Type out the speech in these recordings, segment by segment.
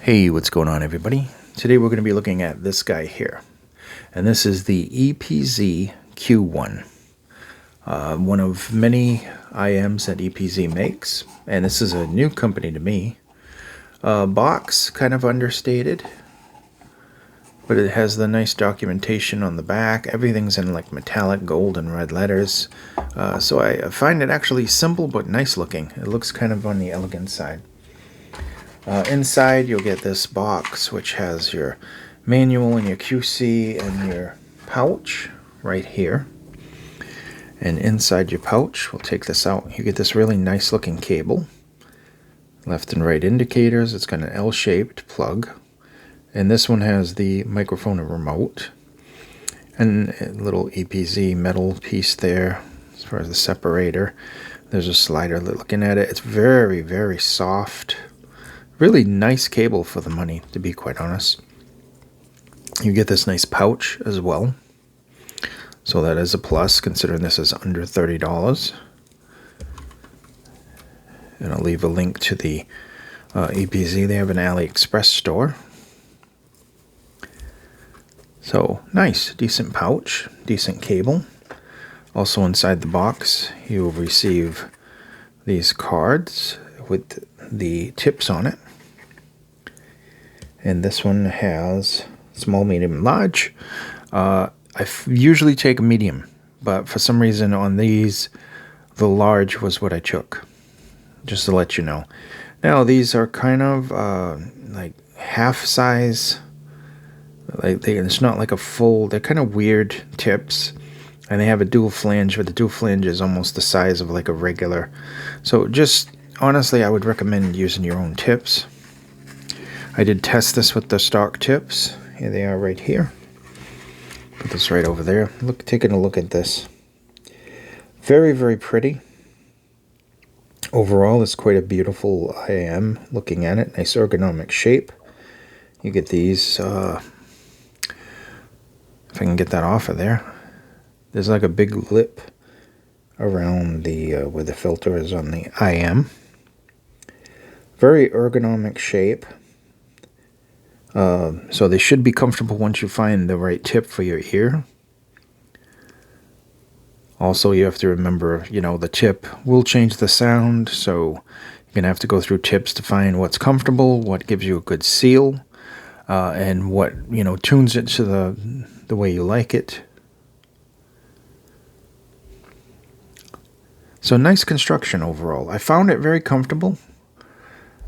Hey, what's going on, everybody? Today we're going to be looking at this guy here, and this is the Epz Q1, one of many IMs that Epz makes, and this is a new company to me. Box, kind of understated, but it has the nice documentation on the back. Everything's in like metallic gold and red letters, so I find it actually simple but nice looking. It looks kind of on the elegant side. Inside you'll get this box which has your manual and your QC and your pouch right here. And inside your pouch, we'll take this out, you get this really nice looking cable. Left and right indicators, it's got an L-shaped plug. And this one has the microphone and remote. And a little Epz metal piece there as far as the separator. There's a slider looking at it. It's very, very soft. Really nice cable for the money, to be quite honest. You get this nice pouch as well. So that is a plus, considering this is under $30. And I'll leave a link to the Epz. They have an AliExpress store. So, nice, decent pouch, decent cable. Also inside the box, you will receive these cards with the tips on it. And this one has small, medium, large. I usually take a medium, but for some reason on these, the large was what I took. Just to let you know. Now these are kind of like half size. It's not like a full. They're kind of weird tips, and they have a dual flange, but the dual flange is almost the size of like a regular. So just honestly, I would recommend using your own tips. I did test this with the stock tips. Here they are right here. Put this right over there. Taking a look at this. Very, very pretty. Overall, it's quite a beautiful IM looking at it. Nice ergonomic shape. You get these, if I can get that off of there. There's like a big lip around the where the filter is on the IM. Very ergonomic shape. So they should be comfortable once you find the right tip for your ear. Also, you have to remember, the tip will change the sound, so you're going to have to go through tips to find what's comfortable, what gives you a good seal, and what, tunes it to the way you like it. So nice construction overall. I found it very comfortable.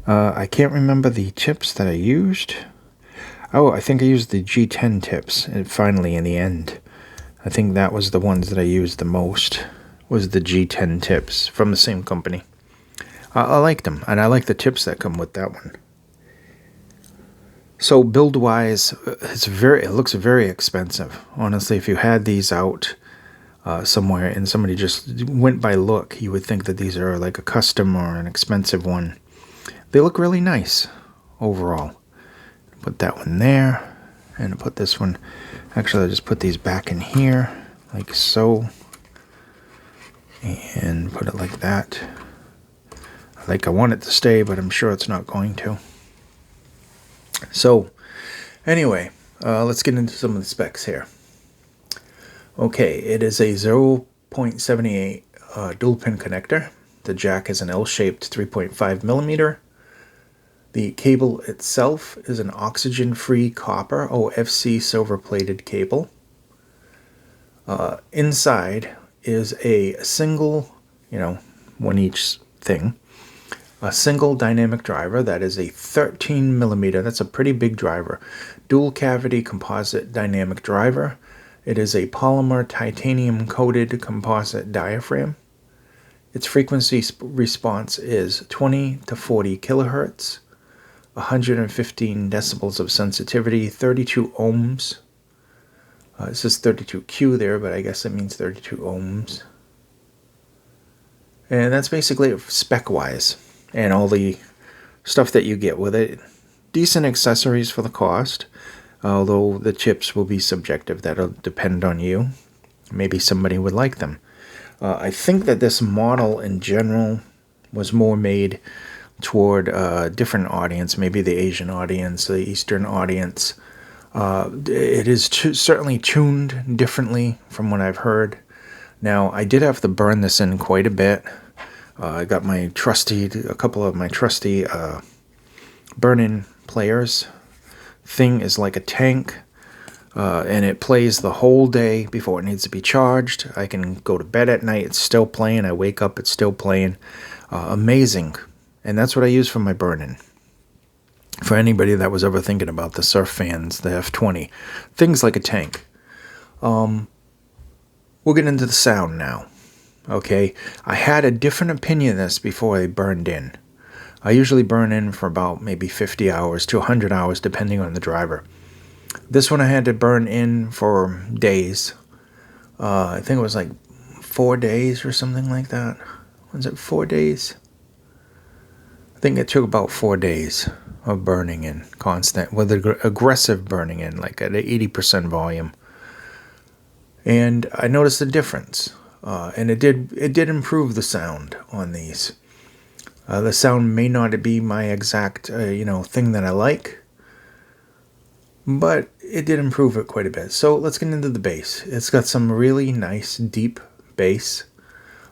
I can't remember the tips that I used. Oh, I think I used the G10 tips, and finally in the end. I think that was the ones that I used the most, was the G10 tips from the same company. I liked them, and I like the tips that come with that one. So build-wise, it looks very expensive. Honestly, if you had these out somewhere and somebody just went by look, you would think that these are like a custom or an expensive one. They look really nice overall. Put that one there, and put this one. Actually, I'll just put these back in here, like so, and put it like that. Like I want it to stay, but I'm sure it's not going to. So, anyway, let's get into some of the specs here. Okay, it is a 0.78 dual pin connector. The jack is an L-shaped 3.5 millimeter. The cable itself is an oxygen-free copper OFC silver-plated cable. Inside is a single, one each thing, a single dynamic driver that is a 13 millimeter. That's a pretty big driver. Dual cavity composite dynamic driver. It is a polymer titanium coated composite diaphragm. Its frequency response is 20 to 40 kilohertz. 115 decibels of sensitivity, 32 ohms. It says 32Q there, but I guess it means 32 ohms. And that's basically it spec-wise. And all the stuff that you get with it. Decent accessories for the cost, although the chips will be subjective. That'll depend on you. Maybe somebody would like them. I think that this model in general was more made toward a different audience, maybe the Asian audience, the Eastern audience. It is certainly tuned differently from what I've heard. Now, I did have to burn this in quite a bit. I got a couple of my trusty burn-in players. Thing is like a tank, and it plays the whole day before it needs to be charged. I can go to bed at night, it's still playing. I wake up, it's still playing. Amazing. And that's what I use for my burn-in. For anybody that was ever thinking about the Surf Fans, the F20, things like a tank. We'll get into the sound now. Okay, I had a different opinion of this before I burned in. I usually burn in for about maybe 50 hours to 100 hours, depending on the driver. This one I had to burn in for days. I think it was like 4 days or something like that. Was it 4 days? I think it took about 4 days of burning in, constant, with aggressive burning in, like at 80% volume. And I noticed a difference. And it did improve the sound on these. The sound may not be my exact thing that I like, but it did improve it quite a bit. So let's get into the bass. It's got some really nice deep bass.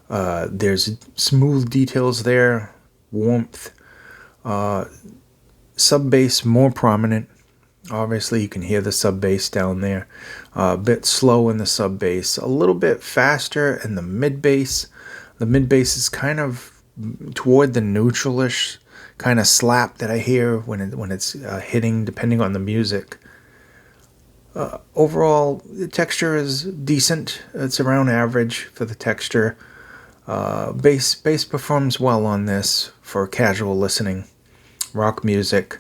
There's smooth details there, warmth. Sub bass more prominent. Obviously, you can hear the sub bass down there. A bit slow in the sub bass, a little bit faster in the mid bass. The mid bass is kind of toward the neutralish kind of slap that I hear when it's hitting, depending on the music. Overall, the texture is decent. It's around average for the texture. Bass performs well on this for casual listening. Rock music,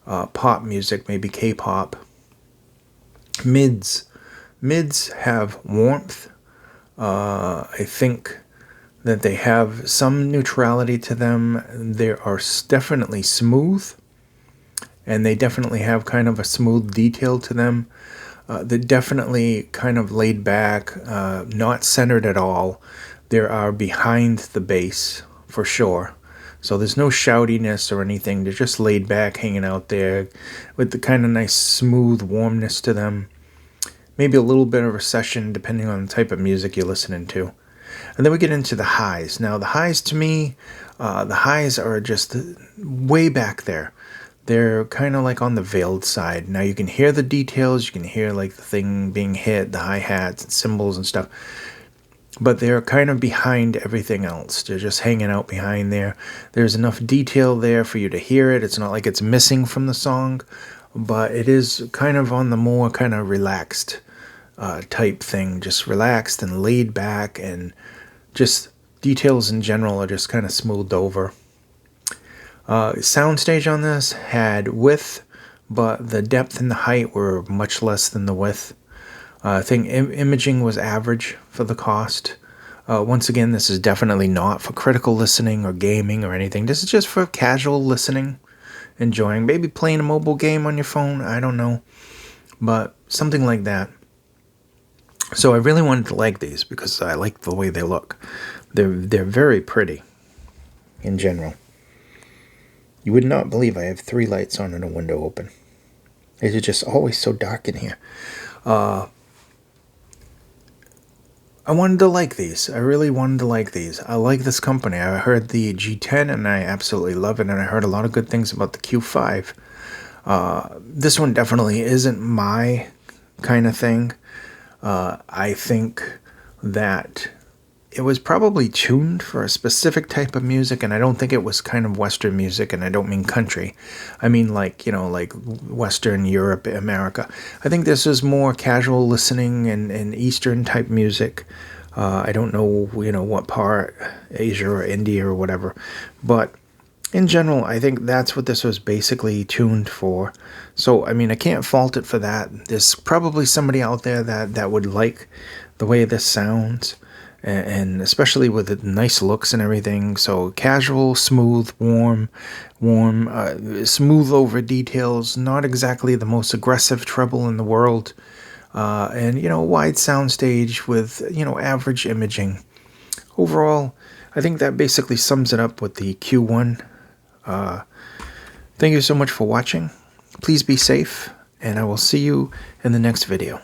pop music, maybe K-pop. Mids have warmth. I think that they have some neutrality to them. They are definitely smooth, and they definitely have kind of a smooth detail to them. They're definitely kind of laid back, not centered at all. They are behind the bass, for sure. So there's no shoutiness or anything. They're just laid back, hanging out there with the kind of nice smooth warmness to them. Maybe a little bit of recession depending on the type of music you're listening to. And then we get into the highs. Now the highs, to me, the highs are just way back there. They're kind of like on the veiled side. Now you can hear the details. You can hear like the thing being hit, the hi-hats and cymbals and stuff. But they're kind of behind everything else. They're just hanging out behind there. There's enough detail there for you to hear it. It's not like it's missing from the song, but it is kind of on the more kind of relaxed type thing. Just relaxed and laid back, and just details in general are just kind of smoothed over. Soundstage on this had width, but the depth and the height were much less than the width. I think imaging was average for the cost. Once again, this is definitely not for critical listening or gaming or anything. This is just for casual listening, enjoying, maybe playing a mobile game on your phone. I don't know, but something like that. So I really wanted to like these because I like the way they look. They're very pretty in general. You would not believe I have 3 lights on and a window open. It is just always so dark in here. I wanted to like these. I really wanted to like these. I like this company. I heard the G10 and I absolutely love it. And I heard a lot of good things about the Q5. This one definitely isn't my kind of thing. I think that it was probably tuned for a specific type of music, and I don't think it was kind of Western music, and I don't mean country. I mean like Western Europe, America. I think this is more casual listening and Eastern type music. I don't know, what part, Asia or India or whatever. But in general, I think that's what this was basically tuned for. So, I mean, I can't fault it for that. There's probably somebody out there that would like the way this sounds. And especially with the nice looks and everything. So casual, smooth, warm, smooth over details. Not exactly the most aggressive treble in the world. And wide soundstage with, average imaging. Overall, I think that basically sums it up with the Q1 Thank you so much for watching. Please be safe, and I will see you in the next video.